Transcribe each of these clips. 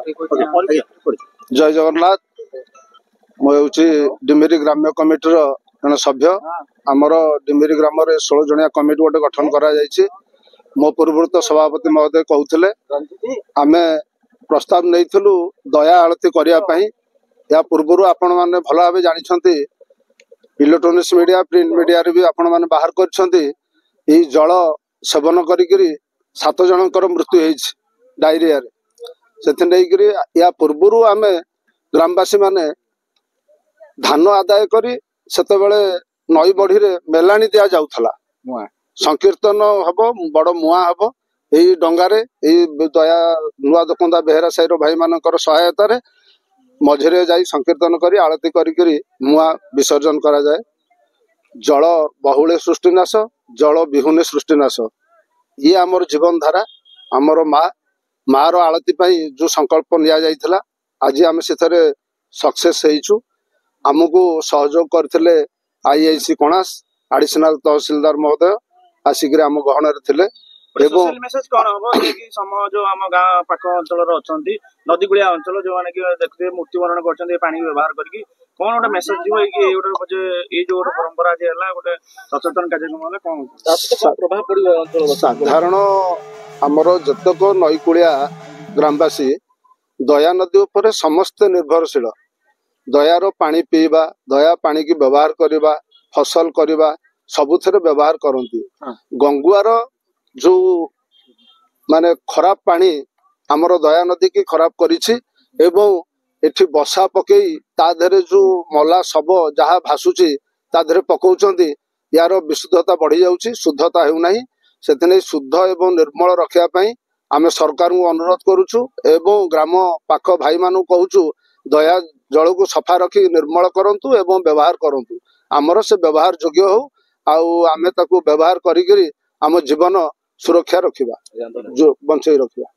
जय जगन्नाथ मुझे डिमिरी ग्राम्य कमिटी जन सभ्य आमर डिमिरी ग्राम 16 जनिया कमिटी गोटे गठन करा मो पूर्वत सभापति महोदय कहते आम प्रस्ताव नहीं दया आलती करने या पूर्व आपण मैंने भल भाव जानते इलेक्ट्रोनिक्स मीडिया प्रिंट मीडिया भी आपण मैंने बाहर कर जल सेवन करी 7 जनकर मृत्यु हो डायरिया से या पूर्व आम ग्रामवासी माने धान आदाय करी सेतेबेले नई बढ़ी मेलाणी दि जाऊला संकीर्तन हम बड़ मुआ हम यही डंगारे दया नुआ दकंदा बेहेरा साईर भाई मानकर सहायतार मझिरे जाई संकीर्तन करी आलती करी मुआ विसर्जन करा जाए। जल बहुले सृष्टिनाश जल बिहुने सृष्टिनाश ये आमर जीवन धारा आमर माँ रो आलती जो संकल्प निया जाइथिला आज आम से सक्सेस होइछु। आमको सहयोग करथिले आईआईसी कणास एडिशनल तहसीलदार महोदय आसिक आम गहन थे। सोशल मेसेज कौन हम जो आम गाँ पाख अंचल अच्छा नदी गुड़िया अंचल जो मैंने देखते मृत्युवरण कर पानी व्यवहार करके कौन गोटे मेसेज जो ये जो परंपरा आज है गोटे सचेतन कार्यक्रम कौन प्रभाव पड़ो साधारण आमर जतक नईकूलिया ग्रामवासी दया नदी उपर समस्ते निर्भरशील दयार पानी पीवा दया पानी की व्यवहार करवा फसल करवा सबुथरे व्यवहार करती गंगुआर जो माने खराब पानी आमर दया नदी की खराब करिछि एवं एठी बसा पकई ता देहरे जो मला सब जहाँ भासुची ता देहरे पकाउछंती यार विशुद्धता बढ़ी जाउछि शुद्धता हेउ नाही सेतने शुद्ध एवं निर्मल रखिया पई आमे सरकार को अनुरोध करूछु एवं ग्राम पाख भाई मानु कहूछु दया जल को सफा रखी निर्मल करंतु एवं व्यवहार करंतु आमर से व्यवहार योग्य हो आउ आमे ताकू व्यवहार करी आम जीवन सुरक्षा रखिबा जो बंचई रखिबा।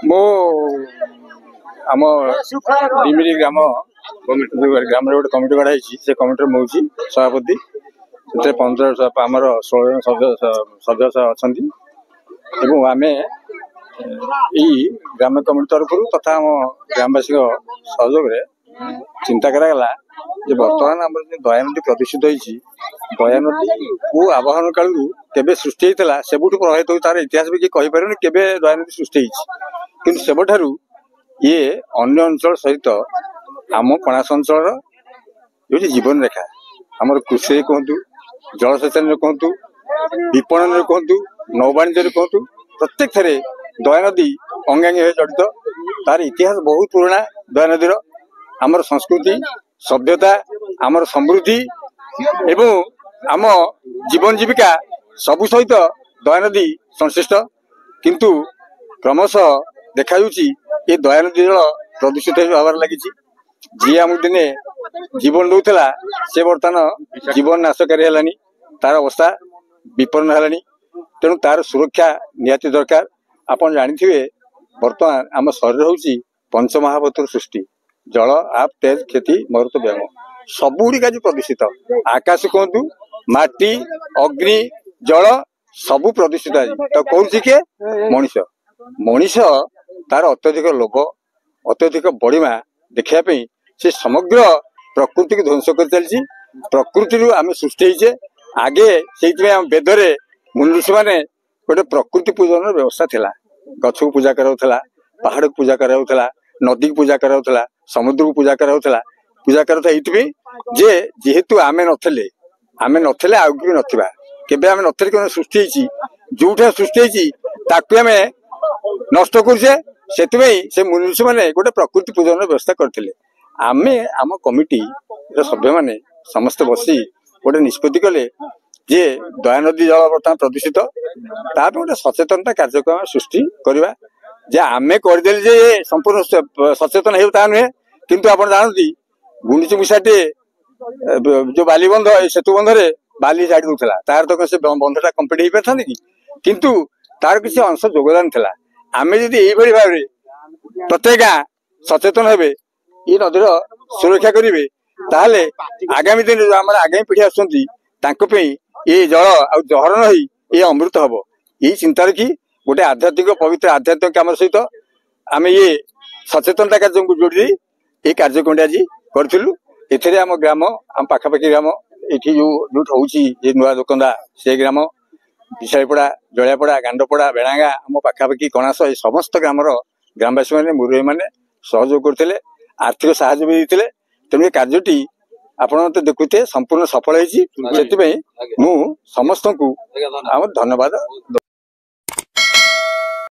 मो आम डिमिरी ग्राम ग्राम गोटे कमिटी गढ़ाई से कमिटी मुझे सभापति से 15 आमर 16 सदस्य अच्छा आम ग्राम कमिटी तरफ तथा आम ग्रामवासी सहयोग चिंता कराला बर्तमान आम दया नदी प्रदूषित होती दया नदी को आवाहन काल केबे सृष्टि होता से प्रभावित हो तार इतिहास भी कही पारे केबे दया नदी सृष्टि होती सेबठारू ये अन्य अंचल सहित आम कणास अंचल जो जीवन रेखा आमर कृषि कहतु जलसेचन कहतु विपणन कहतु नौवाणिज्य कहतु प्रत्येक थे दया नदी अंगांगी जड़ित तार इतिहास बहुत पुराना दया नदीर आमर संस्कृति सभ्यता आमर समृद्धि एवं आम जीवन जीविका सबु सहित दया नदी संश्लिष्ट किंतु क्रमशः देखा ये दया नदी जल प्रदूषित होबार लगी जी आम दिने जीवन दौला से बर्तमान जीवन नाशकारी है तार अवस्था विपन्न है तेणु तार सुरक्षा निहाती दरकार। आपन जानिथिबे बर्तमान आम शरीर होउची पंचमहाभूतर सृष्टि जल आप तेज खेती मरुत व्यायाम सबुड़ी आज प्रदूषित आकाश कहतु माटी अग्नि जल सबू प्रदूषित आज तो कौन किए मनीष मनीष तार अत्यधिक लोभ अत्यधिक बड़िमा देखापी से समग्र प्रकृति को ध्वंस कर चलती प्रकृति आम सृष्टि होचे आगे से वेदरे मुनि ऋषि मैंने गोटे प्रकृति पूजन व्यवस्था थिला गछ को पूजा कराउथला पहाड़ को पूजा कराउथला नदी को पूजा कराउथला समुद्र को पूजा कराउथला पूजा करता ये जे जेहेतु आमे नथिले आउ भी नथिबा केबे आमे नथिले कोन सृष्टि होची जोठा सृष्टि होची ताकू आमे नष्ट करछे सेतबे से मुनि ऋषि माने गोटे प्रकृति पूजन व्यवस्था करथिले आमे आम कमिटी रे सभ्य माने समस्त बसी गोटे निष्पत्ति कले जे दया नदी जल बर्तमान प्रदूषित ता गोटे सचेतनता कार्यक्रम सृष्टि करवा जे आमे करदेली जे संपूर्ण सचेतन हेउ ता नुहे किंतु आपण जानती गुंडीची मुसाटे जो बालीबंध सेतु बंधरे बाली झाड़ी दूसरा तार तो से बंधटा कम्प्लीट हो पारता कि किंतु तार किसी अंश योगदान था आम जदि यही भाव प्रत्येक गाँ सचेतन हे ये नदीर सुरक्षा करेंगे ताहले आगामी दिन जो आम आगामी पीढ़ी आसुँच ये जल आ जहर नहीं ये अमृत हम यही चिंता रखी गोटे आध्यात्मिक पवित्र आध्यात्मिक काम सहित आम ये सचेतनता कार्य को जोड़ी ये कार्यक्रम आज करूँ। एथे आम ग्राम आम पाखापाखि ग्राम ये जो हूँ नुआ दोकंदा से ग्राम विशालपड़ा जलियापड़ा गांडपड़ा बेड़ांगा आम पाखापाखि कणास ये समस्त ग्रामर ग्रामवासी मैंने मुरब्बी मैंने सहयोग करते आर्थिक साहाय्य भी देते तेणु ये कार्यटी आपण तो देखुते संपूर्ण सफल होती समस्त को धन्यवाद।